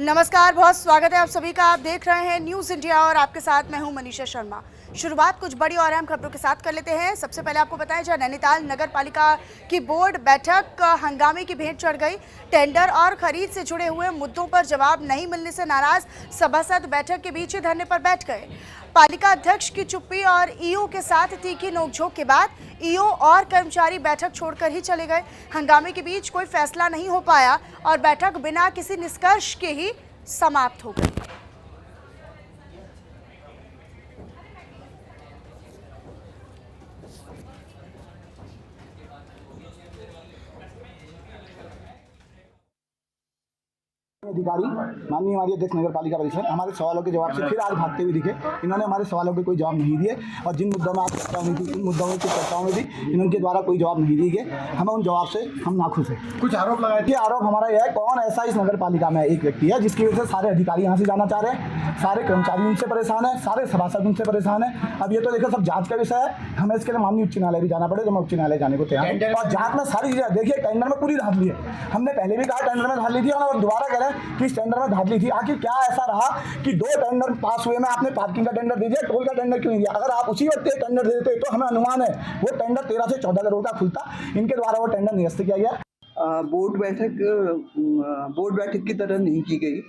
नमस्कार, बहुत स्वागत है आप सभी का। आप देख रहे हैं न्यूज़ इंडिया और आपके साथ मैं हूं मनीषा शर्मा। शुरुआत कुछ बड़ी और अहम खबरों के साथ कर लेते हैं। सबसे पहले आपको बताएं, जहां नैनीताल नगर पालिका की बोर्ड बैठक हंगामे की भेंट चढ़ गई। टेंडर और खरीद से जुड़े हुए मुद्दों पर जवाब नहीं मिलने से नाराज सभासद बैठक के बीच ही धरने पर बैठ गए। पालिका अध्यक्ष की चुप्पी और ईओ के साथ तीखी नोकझोंक के बाद ईओ और कर्मचारी बैठक छोड़कर ही चले गए। हंगामे के बीच कोई फैसला नहीं हो पाया और बैठक बिना किसी निष्कर्ष के ही समाप्त हो गई। अधिकारी माननीय हमारी अध्यक्ष नगर पालिका परिषद हमारे सवालों के जवाब से फिर आज भागते हुए दिखे। इन्होंने हमारे सवालों के कोई जवाब नहीं दिए और जिन मुद्दों में आज चर्चा हुई थी, इन मुद्दों की चर्चाओं में भी इनके द्वारा कोई जवाब नहीं दिए गए। हमें उन जवाब से हम नाखुश हैं। कुछ आरोप लगाए थे। आरोप हमारा यह है, कौन ऐसा इस नगर पालिका में एक व्यक्ति है जिसकी वजह से सारे अधिकारी यहाँ से जाना चाह रहे हैं, सारे कर्मचारी उनसे परेशान है, सारे सभासद उनसे परेशान है। अब ये तो देखो सब जाँच का विषय है, हमें इसके लिए माननीय उच्च न्यायालय भी जाना पड़े, तो मैं उच्च न्यायालय जाने को तैयार हूँ। और जाँच में सारी चीज़ें देखिए, टेंडर में पूरी धांधली है। हमने पहले भी कहा टेंडर में धांधली थी और दोबारा कह रहे हैं कि इस टेंडर में धांधली थी। आखिर क्या ऐसा रहा कि 2 टेंडर पास हुए में आपने पार्किंग का टेंडर दे दिया, टोल का टेंडर क्यों नहीं दिया? अगर आप उसी वक्त टेंडर दे देते तो हमें अनुमान है वो टेंडर 13 से 14 करोड़ का खुलता। इनके द्वारा वो टेंडर निरस्त किया गया। बोर्ड बैठक की तरह नहीं की गई।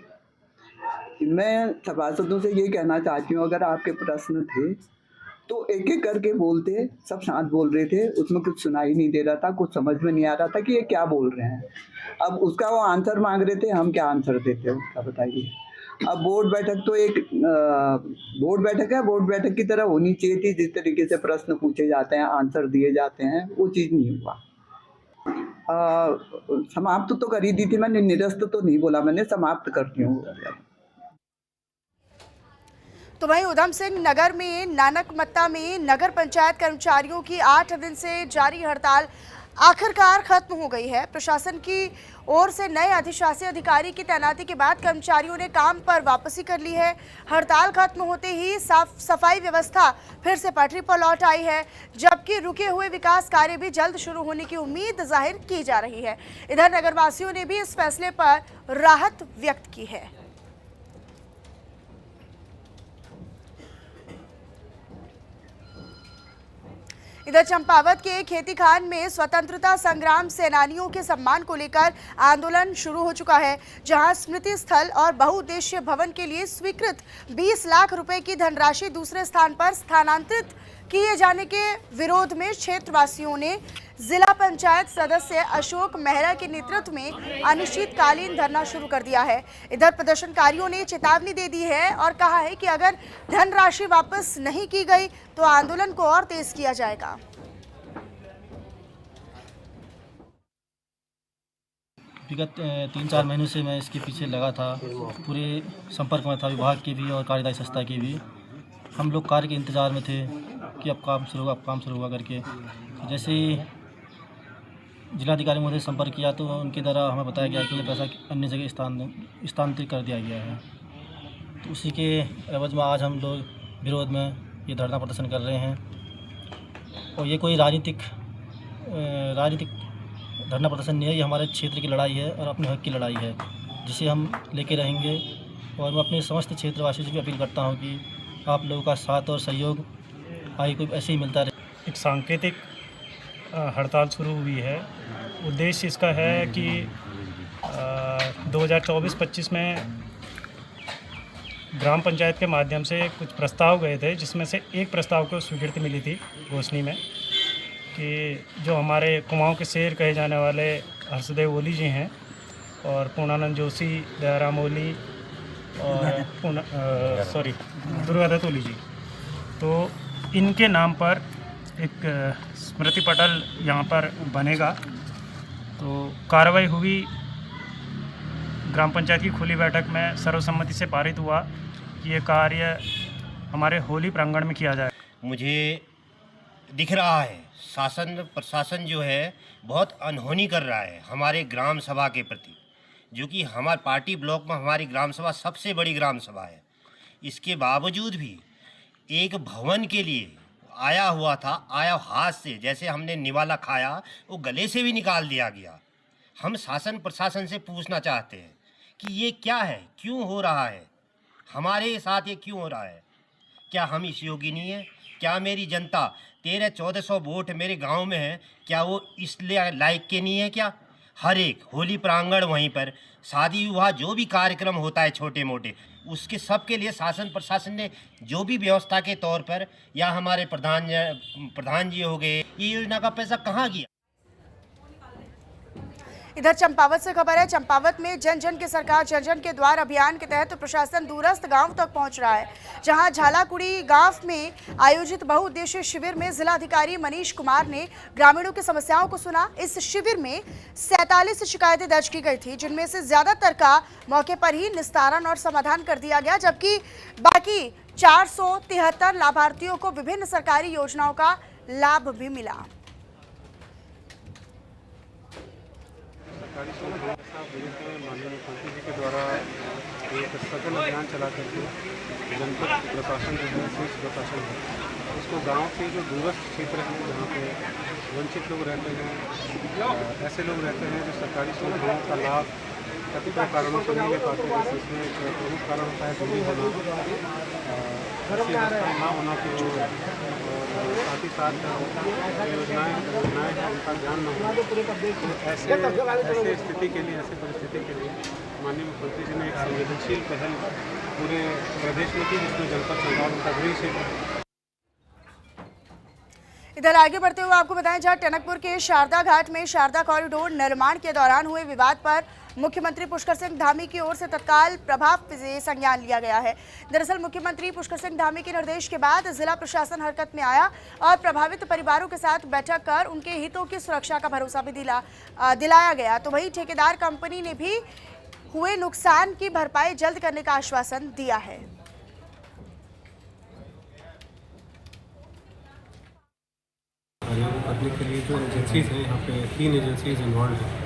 मैं सभासदों से ये कहना चाहती हूँ, अगर आपके प्रश्न थे तो एक एक करके बोलते। सब साथ बोल रहे थे, उसमें कुछ सुनाई नहीं दे रहा था, कुछ समझ में नहीं आ रहा था कि ये क्या बोल रहे हैं। अब उसका वो आंसर मांग रहे थे, हम क्या आंसर देते हैं उसका बताइए। अब बोर्ड बैठक तो एक बोर्ड बैठक है, बोर्ड बैठक की तरह होनी चाहिए थी। जिस तरीके से प्रश्न पूछे जाते हैं, आंसर दिए जाते हैं, वो चीज़ नहीं हुआ। समाप्त तो कर ही दी थी मैंने, निरस्त तो नहीं बोला मैंने, समाप्त करती हूँ। तो वहीं उधम सिंह नगर में नानकमत्ता में नगर पंचायत कर्मचारियों की 8 दिन से जारी हड़ताल आखिरकार खत्म हो गई है। प्रशासन की ओर से नए अधिशासी अधिकारी की तैनाती के बाद कर्मचारियों ने काम पर वापसी कर ली है। हड़ताल खत्म होते ही साफ सफाई व्यवस्था फिर से पटरी पर लौट आई है, जबकि रुके हुए विकास कार्य भी जल्द शुरू होने की उम्मीद जाहिर की जा रही है। इधर नगरवासियों ने भी इस फैसले पर राहत व्यक्त की है। इधर चंपावत के खेती खान में स्वतंत्रता संग्राम सेनानियों के सम्मान को लेकर आंदोलन शुरू हो चुका है, जहां स्मृति स्थल और बहुउद्देशीय भवन के लिए स्वीकृत 20 लाख रुपए की धनराशि दूसरे स्थान पर स्थानांतरित किए जाने के विरोध में क्षेत्रवासियों ने जिला पंचायत सदस्य अशोक मेहरा के नेतृत्व में अनिश्चितकालीन धरना शुरू कर दिया है। इधर प्रदर्शनकारियों ने चेतावनी दे दी है और कहा है कि अगर धनराशि वापस नहीं की गई तो आंदोलन को और तेज किया जाएगा। विगत 3-4 महीनों से मैं इसके पीछे लगा था, पूरे संपर्क में था, विभाग के भी और कार्यदायी संस्था के भी। हम लोग कार्य के इंतज़ार में थे कि अब काम शुरू होगा, अब काम शुरू होगा करके। जैसे ही जिलाधिकारी महोदय संपर्क किया तो उनके द्वारा हमें बताया गया कि ये पैसा अन्य जगह स्थानांतरित कर दिया गया है। तो उसी के एवज में आज हम लोग विरोध में ये धरना प्रदर्शन कर रहे हैं। और ये कोई राजनीतिक धरना प्रदर्शन नहीं है, ये हमारे क्षेत्र की लड़ाई है और अपने हक की लड़ाई है, जिसे हम लेके रहेंगे। और मैं अपने समस्त क्षेत्रवासियों से भी अपील करता हूँ कि आप लोगों का साथ और सहयोग आगे कोई ऐसे ही मिलता रहे। एक सांकेतिक हड़ताल शुरू हुई है। उद्देश्य इसका है कि 2024-25 में ग्राम पंचायत के माध्यम से कुछ प्रस्ताव गए थे, जिसमें से एक प्रस्ताव को स्वीकृति मिली थी घोषणी में, कि जो हमारे कुमाऊं के शेर कहे जाने वाले हर्षदेव ओली जी हैं और पूर्णानंद जोशी, दयाराम ओली और दुर्गादत्त ओली जी, तो इनके नाम पर एक स्मृति पटल यहाँ पर बनेगा। तो कार्रवाई हुई, ग्राम पंचायत की खुली बैठक में सर्वसम्मति से पारित हुआ कि ये कार्य हमारे होली प्रांगण में किया जाए। मुझे दिख रहा है प्रशासन जो है बहुत अनहोनी कर रहा है हमारे ग्राम सभा के प्रति, जो कि हमारे पार्टी ब्लॉक में हमारी ग्राम सभा सबसे बड़ी ग्राम सभा है। इसके बावजूद भी एक भवन के लिए आया हुआ था, आया हाथ से जैसे हमने निवाला खाया, वो गले से भी निकाल दिया गया। हम शासन प्रशासन से पूछना चाहते हैं कि ये क्या है, क्यों हो रहा है, हमारे साथ ये क्यों हो रहा है। क्या हम इस योग्य नहीं है? क्या मेरी जनता 1300-1400 वोट मेरे गांव में है, क्या वो इसलिए लायक के नहीं है? क्या हर एक होली प्रांगण, वहीं पर शादी विवाह जो भी कार्यक्रम होता है छोटे मोटे, उसके सब के लिए शासन प्रशासन ने जो भी व्यवस्था के तौर पर, या हमारे प्रधान जी हो गए, ये योजना का पैसा कहाँ गया? इधर चंपावत से खबर है। चंपावत में जन जन की सरकार जन जन के द्वार अभियान के तहत प्रशासन दूरस्थ गांव तक पहुंच रहा है, जहां झालाकुड़ी गांव में आयोजित बहुउद्देशीय शिविर में जिलाधिकारी मनीष कुमार ने ग्रामीणों की समस्याओं को सुना। इस शिविर में 47 शिकायतें दर्ज की गई थी, जिनमें से ज्यादातर का मौके पर ही निस्तारण और समाधान कर दिया गया, जबकि बाकी 473 लाभार्थियों को विभिन्न सरकारी योजनाओं का लाभ भी मिला। सरकारी सुविधाओं माननीय मुख्यमंत्री जी के द्वारा एक सघन अभियान चला करके जनपद प्रशासन जो है, शीर्ष प्रशासन है, उसको गांव के जो दूरस्थ क्षेत्र हैं जहाँ पे वंचित लोग रहते हैं, ऐसे लोग रहते हैं जो सरकारी सुविधाओं का लाभ कतिपय कारणों से नहीं ले पाते हैं। इसमें एक प्रमुख कारण होता है दूरी होना, ऐसी व्यवस्था ना होना की वजह, और साथ ही साथ योजनाएँ हैं उनका ध्यान न होना। तो ऐसे स्थिति के लिए, ऐसे परिस्थिति के लिए माननीय मुख्यमंत्री जी ने एक संवेदनशील पहल पूरे प्रदेश में की, जिसमें जनपद चंपावत उनका गृह क्षेत्र। इधर आगे बढ़ते हुए आपको बताएं, जहां टनकपुर के शारदा घाट में शारदा कॉरिडोर निर्माण के दौरान हुए विवाद पर मुख्यमंत्री पुष्कर सिंह धामी की ओर से तत्काल प्रभाव से संज्ञान लिया गया है। दरअसल मुख्यमंत्री पुष्कर सिंह धामी के निर्देश के बाद जिला प्रशासन हरकत में आया और प्रभावित परिवारों के साथ बैठक कर उनके हितों की सुरक्षा का भरोसा भी दिलाया गया। तो वहीं ठेकेदार कंपनी ने भी हुए नुकसान की भरपाई जल्द करने का आश्वासन दिया है। करने के लिए जो एजेंसीज हैं, यहाँ पे 3 एजेंसीज इन्वॉल्व हैं।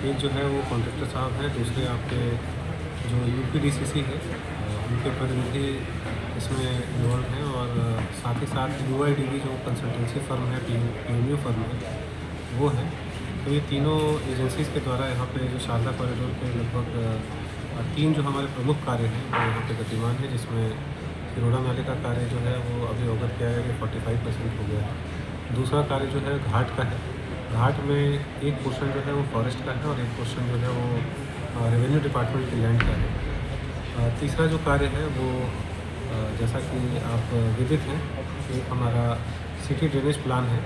एक जो है वो कॉन्ट्रैक्टर साहब हैं, दूसरे आपके जो यूपीडीसीसी है उनके प्रतिनिधि इसमें इन्वॉल्व हैं, और साथ ही साथ यूआईडीबी जो कंसल्टेंसी फर्म है, पीएमयू फर्म है, वो है। तो ये तीनों एजेंसीज के द्वारा यहाँ पे जो शारदा कॉरिडोर के लगभग 3 जो हमारे प्रमुख कार्य हैं वो यहाँ पे गतिमान है, जिसमें किरोड़ा नाले का कार्य जो है वो अभी अवगत किया गया कि 45% हो गया है। दूसरा कार्य जो है घाट का है। घाट में एक पोर्शन जो है वो फॉरेस्ट का है और एक पोर्शन जो है वो रेवेन्यू डिपार्टमेंट की लैंड का है। तीसरा जो कार्य है वो जैसा कि आप विदित हैं, एक हमारा सिटी ड्रेनेज प्लान है।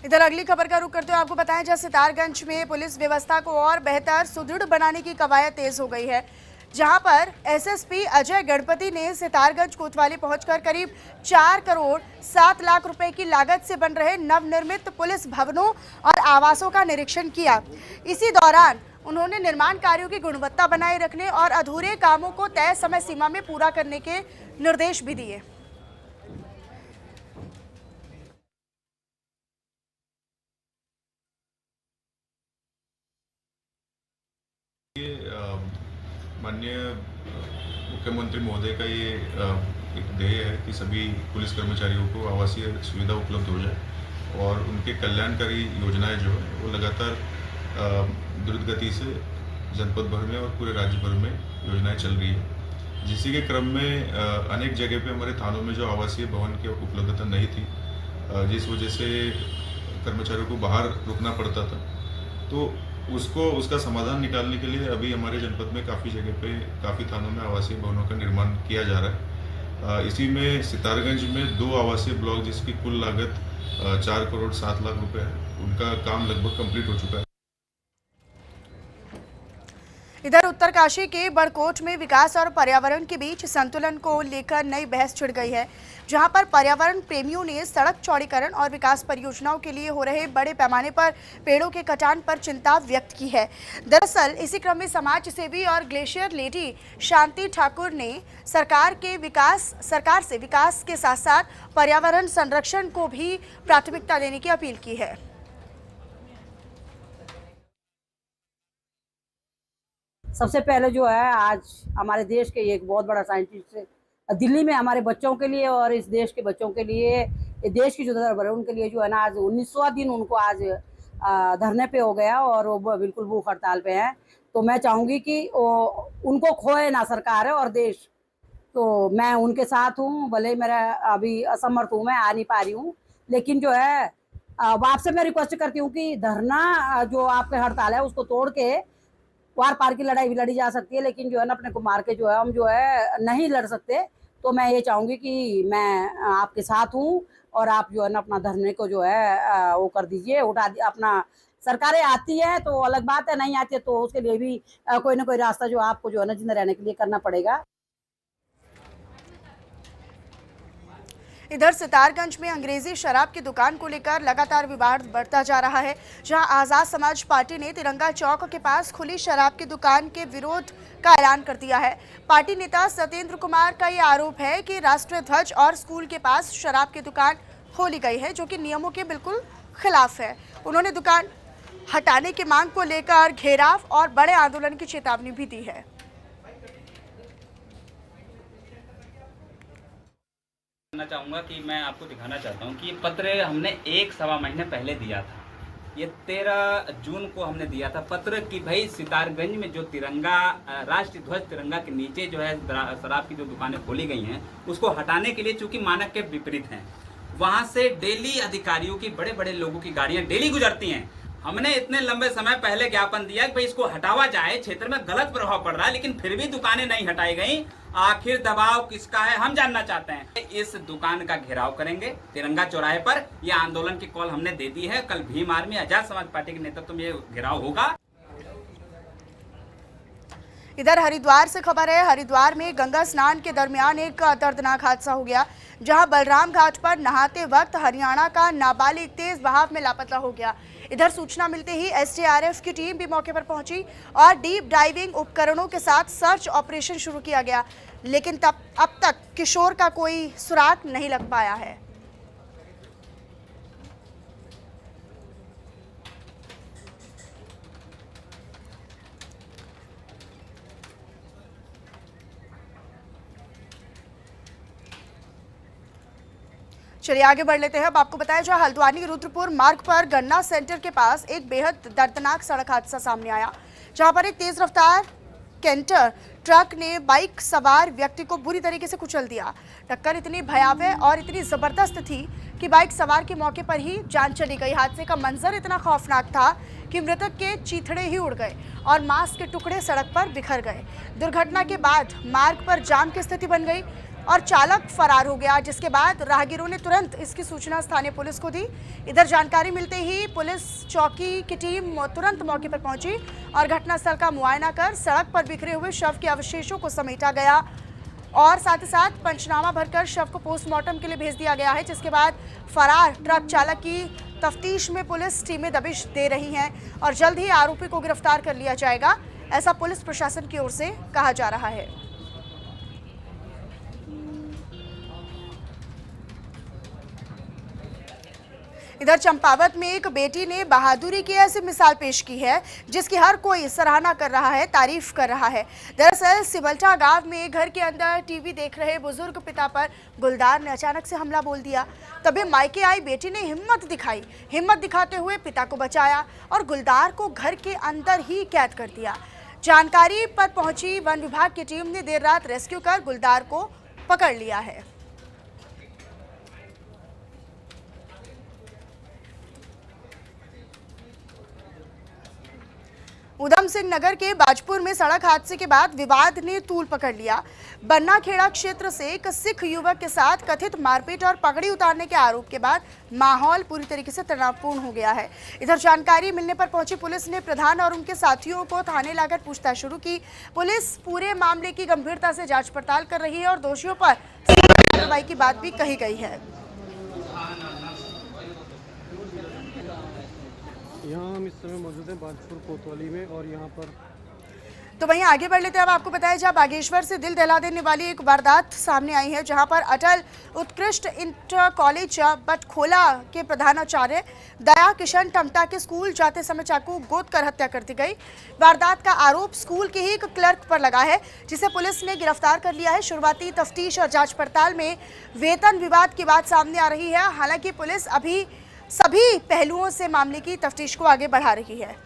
इधर अगली खबर का रुख करते हुए आपको बताएं, जहां सितारगंज में पुलिस व्यवस्था को और बेहतर सुदृढ़ बनाने की कवायद तेज हो गई है, जहां पर एसएसपी अजय गणपति ने सितारगंज कोतवाली पहुंचकर करीब 4 करोड़ 7 लाख रुपए की लागत से बन रहे नवनिर्मित पुलिस भवनों और आवासों का निरीक्षण किया। इसी दौरान उन्होंने निर्माण कार्यों की गुणवत्ता बनाए रखने और अधूरे कामों को तय समय सीमा में पूरा करने के निर्देश भी दिए। माननीय मुख्यमंत्री महोदय का ये एक ध्येय है कि सभी पुलिस कर्मचारियों को आवासीय सुविधा उपलब्ध हो जाए, और उनके कल्याणकारी योजनाएं जो है वो लगातार द्रुत गति से जनपद भर में और पूरे राज्य भर में योजनाएं चल रही है। जिसी के क्रम में अनेक जगह पे हमारे थानों में जो आवासीय भवन की उपलब्धता नहीं थी, जिस वजह से कर्मचारियों को बाहर रुकना पड़ता था, तो उसका समाधान निकालने के लिए अभी हमारे जनपद में काफ़ी जगह पे, काफ़ी थानों में आवासीय भवनों का निर्माण किया जा रहा है। इसी में सितारगंज में 2 आवासीय ब्लॉक जिसकी कुल लागत 4 करोड़ 7 लाख रुपए है, उनका काम लगभग कंप्लीट हो चुका है। इधर उत्तरकाशी के बड़कोट में विकास और पर्यावरण के बीच संतुलन को लेकर नई बहस छिड़ गई है, जहां पर पर्यावरण प्रेमियों ने सड़क चौड़ीकरण और विकास परियोजनाओं के लिए हो रहे बड़े पैमाने पर पेड़ों के कटान पर चिंता व्यक्त की है। दरअसल इसी क्रम में समाज सेवी और ग्लेशियर लेडी शांति ठाकुर ने सरकार से विकास के साथ साथ पर्यावरण संरक्षण को भी प्राथमिकता देने की अपील की है। सबसे पहले जो है, आज हमारे देश के एक बहुत बड़ा साइंटिस्ट दिल्ली में हमारे बच्चों के लिए और इस देश के बच्चों के लिए, देश की जो धरोहर है उनके लिए जो है ना, आज 19वां दिन उनको आज धरने पे हो गया और वो बिल्कुल भूख हड़ताल पे हैं। तो मैं चाहूँगी कि उनको खोए ना सरकार और देश। तो मैं उनके साथ हूँ, भले मेरा अभी असमर्थ हूँ, मैं आ नहीं पा रही हूँ, लेकिन जो है आपसे मैं रिक्वेस्ट करती हूँ कि धरना जो आपके हड़ताल है उसको तोड़ के वार पार की लड़ाई भी लड़ी जा सकती है, लेकिन जो है ना अपने को मार के जो है हम जो है नहीं लड़ सकते। तो मैं ये चाहूँगी कि मैं आपके साथ हूँ और आप जो है ना अपना धरने को जो है वो कर दीजिए, उठा दीजिए। अपना सरकारें आती है तो अलग बात है, नहीं आती है तो उसके लिए भी कोई ना कोई रास्ता जो आपको जो है ना जिंदा रहने के लिए करना पड़ेगा। इधर सितारगंज में अंग्रेजी शराब की दुकान को लेकर लगातार विवाद बढ़ता जा रहा है, जहां आजाद समाज पार्टी ने तिरंगा चौक के पास खुली शराब की दुकान के विरोध का ऐलान कर दिया है। पार्टी नेता सत्येंद्र कुमार का ये आरोप है कि राष्ट्रीय ध्वज और स्कूल के पास शराब की दुकान खोली गई है, जो कि नियमों के बिल्कुल खिलाफ है। उन्होंने दुकान हटाने की मांग को लेकर घेराव और बड़े आंदोलन की चेतावनी भी दी है। चाहूँगा कि मैं आपको दिखाना चाहता हूँ कि ये पत्र हमने 1-1.25 महीने पहले दिया था। ये 13 जून को हमने दिया था पत्र कि भाई सितारगंज में जो तिरंगा राष्ट्रीय ध्वज तिरंगा के नीचे जो है शराब की जो दुकानें खोली गई हैं उसको हटाने के लिए, चूंकि मानक के विपरीत हैं, वहाँ से डेली अधिकारियों की, बड़े बड़े लोगों की गाड़ियाँ डेली गुजरती हैं। हमने इतने लंबे समय पहले ज्ञापन दिया कि भाई इसको हटावा जाए, क्षेत्र में गलत प्रभाव पड़ रहा है, लेकिन फिर भी दुकानें नहीं हटाई गई। आखिर दबाव किसका है हम जानना चाहते हैं। इस दुकान का घेराव करेंगे तिरंगा चौराहे पर, यह आंदोलन की कॉल हमने दे दी है। कल भीम आर्मी आजाद समाज पार्टी के नेतृत्व में ये घेराव होगा। इधर हरिद्वार से खबर है, हरिद्वार में गंगा स्नान के दरमियान एक दर्दनाक हादसा हो गया, जहां बलराम घाट पर नहाते वक्त हरियाणा का नाबालिग तेज बहाव में लापता हो गया। इधर सूचना मिलते ही एसडीआरएफ की टीम भी मौके पर पहुंची और डीप डाइविंग उपकरणों के साथ सर्च ऑपरेशन शुरू किया गया, लेकिन अब तक किशोर का कोई सुराग नहीं लग पाया है। चलिए आगे बढ़ लेते हैं। अब आपको बताया जाए, हल्द्वानी रुद्रपुर मार्ग पर गन्ना सेंटर के पास एक बेहद दर्दनाक सड़क हादसा सामने आया, जहां पर एक तेज रफ्तार कैंटर ट्रक ने बाइक सवार व्यक्ति को बुरी तरीके से कुचल दिया। टक्कर इतनी भयावह और इतनी जबरदस्त थी कि बाइक सवार के मौके पर ही जान चली गई। हादसे का मंजर इतना खौफनाक था कि मृतक के चीथड़े ही उड़ गए और मांस के टुकड़े सड़क पर बिखर गए। दुर्घटना के बाद मार्ग पर जाम की स्थिति बन गई और चालक फरार हो गया, जिसके बाद राहगीरों ने तुरंत इसकी सूचना स्थानीय पुलिस को दी। इधर जानकारी मिलते ही पुलिस चौकी की टीम तुरंत मौके पर पहुंची और घटनास्थल का मुआयना कर सड़क पर बिखरे हुए शव के अवशेषों को समेटा गया और साथ ही साथ पंचनामा भरकर शव को पोस्टमार्टम के लिए भेज दिया गया है, जिसके बाद फरार ट्रक चालक की तफ्तीश में पुलिस टीमें दबिश दे रही हैं और जल्द ही आरोपी को गिरफ्तार कर लिया जाएगा, ऐसा पुलिस प्रशासन की ओर से कहा जा रहा है। इधर चंपावत में एक बेटी ने बहादुरी की ऐसी मिसाल पेश की है जिसकी हर कोई सराहना कर रहा है, तारीफ कर रहा है। दरअसल सिवल्टा गांव में घर के अंदर टीवी देख रहे बुजुर्ग पिता पर गुलदार ने अचानक से हमला बोल दिया। तभी मायके आई बेटी ने हिम्मत दिखाते हुए पिता को बचाया और गुलदार को घर के अंदर ही कैद कर दिया। जानकारी पर पहुंची वन विभाग की टीम ने देर रात रेस्क्यू कर गुलदार को पकड़ लिया है। उधम सिंह नगर के बाजपुर में सड़क हादसे के बाद विवाद ने तूल पकड़ लिया। बन्ना खेड़ा क्षेत्र से एक सिख युवक के साथ कथित मारपीट और पगड़ी उतारने के आरोप के बाद माहौल पूरी तरीके से तनावपूर्ण हो गया है। इधर जानकारी मिलने पर पहुंची पुलिस ने प्रधान और उनके साथियों को थाने लाकर पूछताछ शुरू की। पुलिस पूरे मामले की गंभीरता से जांच पड़ताल कर रही है और दोषियों पर कार्रवाई की बात भी कही गई है। यहाँ हम इस समय मौजूद हैं बाजपुर कोतवाली में और यहाँ पर तो वहीं आगे बढ़ लेते हैं। अब आपको बताया जाए, बागेश्वर से दिल दहला देने वाली एक वारदात सामने आई है, जहां पर अटल उत्कृष्ट इंटर कॉलेज बटखोला के प्रधानाचार्य दया किशन टमटा के स्कूल जाते समय चाकू गोद कर हत्या कर दी गई। वारदात का आरोप स्कूल के ही एक क्लर्क पर लगा है, जिसे पुलिस ने गिरफ्तार कर लिया है। शुरुआती तफ्तीश और जांच पड़ताल में वेतन विवाद की बात सामने आ रही है। हालांकि पुलिस अभी सभी पहलुओं से मामले की तफ्तीश को आगे बढ़ा रही है।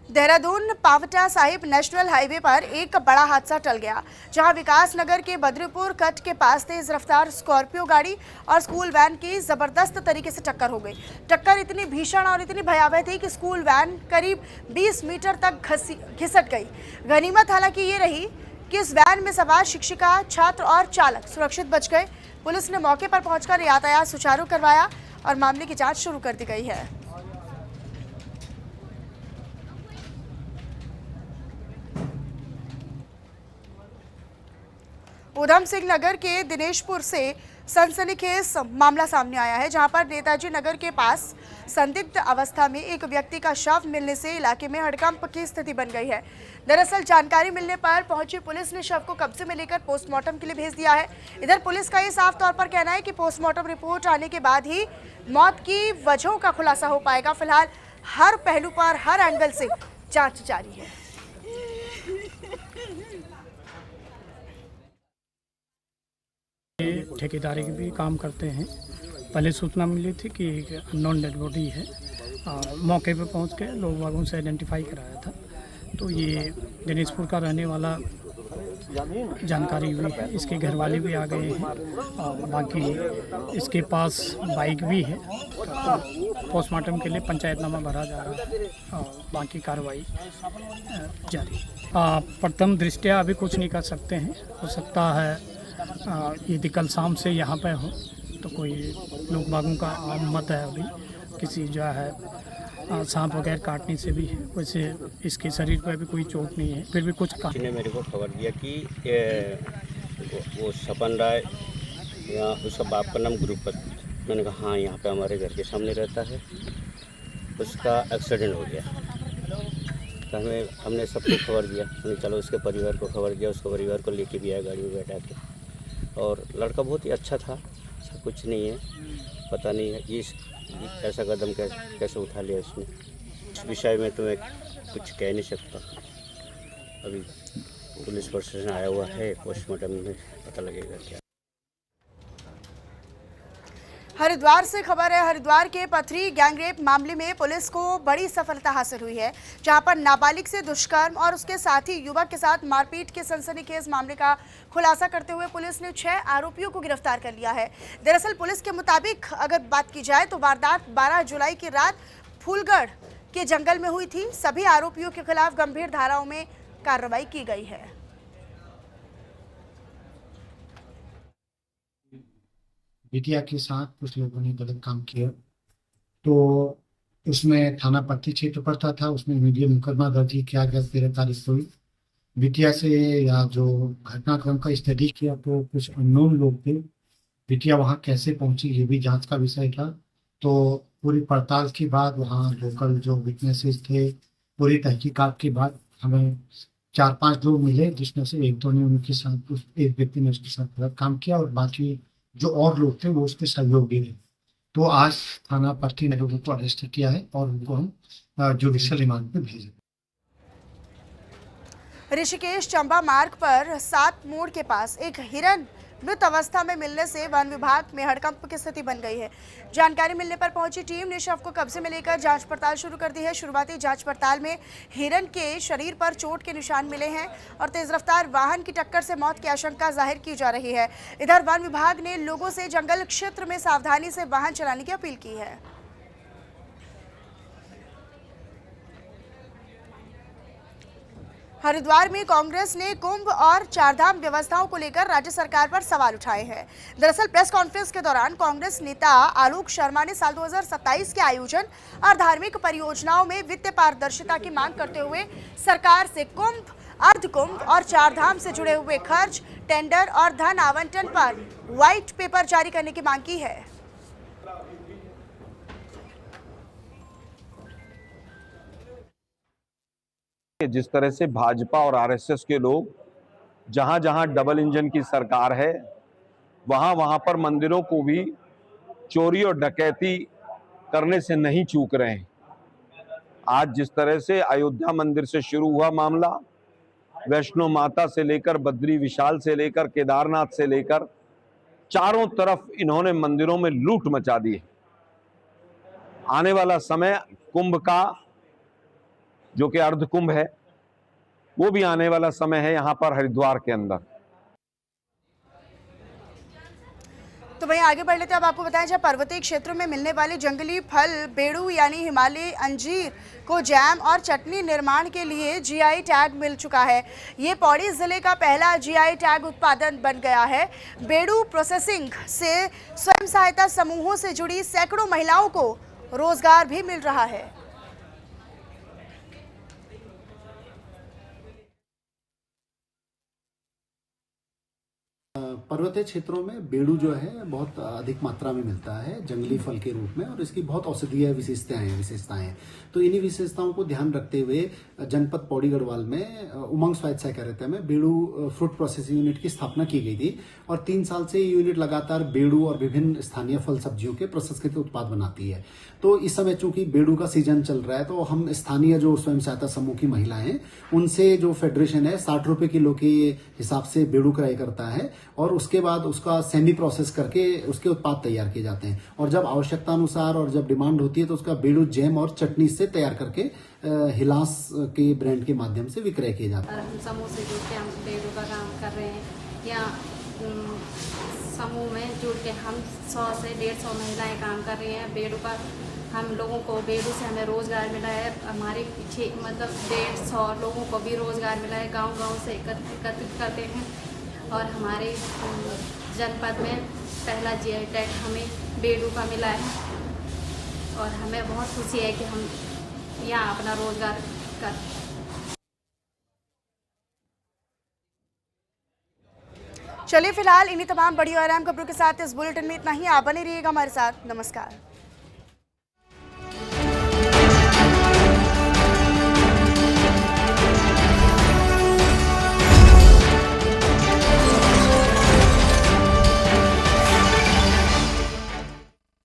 देहरादून पावटा साहिब नेशनल हाईवे पर एक बड़ा हादसा टल गया, जहां विकास नगर के बद्रीपुर कट के पास तेज रफ्तार स्कॉर्पियो गाड़ी और स्कूल वैन की जबरदस्त तरीके से टक्कर हो गई। टक्कर इतनी भीषण और इतनी भयावह थी कि स्कूल वैन करीब 20 मीटर तक घिसट गई। गनीमत हालांकि ये रही कि इस वैन में सवार शिक्षिका, छात्र और चालक सुरक्षित बच गए। पुलिस ने मौके पर पहुंचकर यातायात सुचारू करवाया और मामले की जाँच शुरू कर दी गई है। उधम सिंह नगर के दिनेशपुर से सनसनीखेज मामला सामने आया है, जहां पर नेताजी नगर के पास संदिग्ध अवस्था में एक व्यक्ति का शव मिलने से इलाके में हड़कंप की स्थिति बन गई है। दरअसल जानकारी मिलने पर पहुंची पुलिस ने शव को कब्जे में लेकर पोस्टमार्टम के लिए भेज दिया है। इधर पुलिस का ये साफ तौर पर कहना है कि पोस्टमार्टम रिपोर्ट आने के बाद ही मौत की वजहों का खुलासा हो पाएगा। फिलहाल हर पहलू पर, हर एंगल से जाँच जारी है। ठेकेदारी के भी काम करते हैं। पहले सूचना मिली थी कि अननोन डेड बॉडी है। मौके पे पहुंच के लोग वागों से आइडेंटिफाई कराया था, तो ये दिनेशपुर का रहने वाला जानकारी हुई है। इसके घर वाले भी आ गए हैं और बाकी इसके पास बाइक भी है। तो पोस्टमार्टम के लिए पंचायतनामा भरा जा रहा है और बाकी कार्रवाई जारी। प्रथम दृष्टया अभी कुछ नहीं कर सकते हैं। हो सकता है यदि कल शाम से यहाँ पे हो तो कोई लोग बागों का आम मत है अभी किसी जो है सांप वगैरह काटने से भी है। वैसे इसके शरीर पर भी कोई चोट नहीं है, फिर भी कुछ किसी ने मेरे को खबर दिया कि वो सपन राय या उसका बाप का नाम गुरुपत। मैंने कहा हाँ, यहाँ पे हमारे घर के सामने रहता है। उसका एक्सीडेंट हो गया तो हमने सबको खबर दिया। हमने चलो उसके परिवार को खबर दिया, उसके परिवार को लेके भी आया गाड़ी में बैठा के। और लड़का बहुत ही अच्छा था, ऐसा कुछ नहीं है। पता नहीं है ये ऐसा कदम कैसे उठा लिया इसने। इस विषय में तो मैं कुछ कह नहीं सकता। अभी पुलिस प्रशासन आया हुआ है, पोस्टमार्टम में पता लगेगा क्या। हरिद्वार से खबर है। हरिद्वार के पथरी गैंगरेप मामले में पुलिस को बड़ी सफलता हासिल हुई है, जहां पर नाबालिग से दुष्कर्म और उसके साथी युवक के साथ मारपीट के सनसनीखेज मामले का खुलासा करते हुए पुलिस ने 6 आरोपियों को गिरफ्तार कर लिया है। दरअसल पुलिस के मुताबिक अगर बात की जाए तो वारदात 12 जुलाई की रात फूलगढ़ के जंगल में हुई थी। सभी आरोपियों के खिलाफ गंभीर धाराओं में कार्रवाई की गई है। बिटिया के साथ कुछ लोगों ने गलत काम किया, तो उसमें थाना पट्टी क्षेत्र पड़ता था, उसमें मीडिया मुकदमा दर्ज किया गया 13 तारीख को। बिटिया से या जो घटनाक्रम का स्टडी किया तो कुछ अननोन लोग थे। बिटिया वहाँ कैसे पहुंची ये भी जांच का विषय था। तो पूरी पड़ताल के बाद वहाँ लोकल जो विटनेसेस थे, पूरी तहकीकात के बाद हमें 4-5 लोग मिले, जिसमें से एक दो ने उनके साथ, एक व्यक्ति ने उसके साथ गलत काम किया और बाकी जो और लोग थे वो उसके सहयोगी थे। तो आज थाना पट्टी ने लोगों को अरेस्ट किया है और उनको हम जुडिशियल रिमांड पे भेजे। ऋषिकेश चंबा मार्ग पर 7 मोड़ के पास एक हिरन मृत अवस्था में मिलने से वन विभाग में हड़कंप की स्थिति बन गई है। जानकारी मिलने पर पहुंची टीम ने शव को कब्जे में लेकर जांच पड़ताल शुरू कर दी है। शुरुआती जांच पड़ताल में हिरन के शरीर पर चोट के निशान मिले हैं और तेज रफ्तार वाहन की टक्कर से मौत की आशंका जाहिर की जा रही है। इधर वन विभाग ने लोगों से जंगल क्षेत्र में सावधानी से वाहन चलाने की अपील की है। हरिद्वार में कांग्रेस ने कुंभ और चारधाम व्यवस्थाओं को लेकर राज्य सरकार पर सवाल उठाए हैं। दरअसल प्रेस कॉन्फ्रेंस के दौरान कांग्रेस नेता आलोक शर्मा ने साल 2027 के आयोजन और धार्मिक परियोजनाओं में वित्तीय पारदर्शिता की मांग करते हुए सरकार से कुंभ, अर्धकुंभ और चारधाम से जुड़े हुए खर्च, टेंडर और धन आवंटन पर व्हाइट पेपर जारी करने की मांग की है। जिस तरह से भाजपा और आरएसएस के लोग जहां जहां डबल इंजन की सरकार है वहां वहां पर मंदिरों को भी चोरी और डकैती करने से नहीं चूक रहे हैं। आज जिस तरह से अयोध्या मंदिर से शुरू हुआ मामला, वैष्णो माता से लेकर बद्री विशाल से लेकर केदारनाथ से लेकर चारों तरफ इन्होंने मंदिरों में लूट मचा दी है। आने वाला समय कुंभ का, जो कि अर्ध कुंभ है, वो भी आने वाला समय है यहाँ पर हरिद्वार के अंदर। तो वहीं आगे बढ़ लेते हैं। अब आपको बताएं, जब पर्वतीय क्षेत्रों में मिलने वाले जंगली फल बेड़ू यानी हिमालयी अंजीर को जैम और चटनी निर्माण के लिए जीआई टैग मिल चुका है। ये पौड़ी जिले का पहला जीआई टैग उत्पादन बन गया है। बेड़ू प्रोसेसिंग से स्वयं सहायता समूहों से जुड़ी सैकड़ों महिलाओं को रोजगार भी मिल रहा है। पर्वतीय क्षेत्रों में बेड़ू जो है बहुत अधिक मात्रा में मिलता है जंगली फल के रूप में, और इसकी बहुत औषधीय विशेषताएं हैं। तो इन्हीं विशेषताओं को ध्यान रखते हुए जनपद पौड़ी गढ़वाल में उमंग स्वायत्त सहकारिता में बेड़ू फ्रूट प्रोसेसिंग यूनिट की स्थापना की गई थी, और 3 साल से ये यूनिट लगातार बेड़ू और विभिन्न स्थानीय फल सब्जियों के प्रसंस्कृत उत्पाद बनाती है। तो इस समय चूंकि बेड़ू का सीजन चल रहा है, तो हम स्थानीय जो स्वयं सहायता समूह की महिलाएं हैं उनसे जो फेडरेशन है 60 रुपए किलो के हिसाब से बेड़ू क्रय करता है, और उसके बाद उसका सेमी प्रोसेस करके उसके उत्पाद तैयार किए जाते हैं, और जब आवश्यकता अनुसार और जब डिमांड होती है तो उसका बेड़ू जैम और चटनी से तैयार करके हिलास के ब्रांड के माध्यम से विक्रय किए जाते हैं। हम समूह से जुड़ के हम बेड़ू का काम कर रहे हैं, या समूह में जुड़ के हम 100 से 150 महिलाएं काम कर रही हैं। बेड़ू का हम लोगों को, बेड़ू से हमें रोजगार मिला है। हमारे पीछे मतलब 150 लोगों को भी रोजगार मिला है। गांव-गांव से एकत्रित करते हैं, और हमारे जनपद में पहला जीआई टैग हमें बेड़ू का मिला है, और हमें बहुत खुशी है कि हम यहाँ अपना रोजगार कर। चलिए फिलहाल इन्हीं तमाम बड़ी और अहम खबरों के साथ इस बुलेटिन में इतना ही। आप बने रहिएगा हमारे साथ। नमस्कार।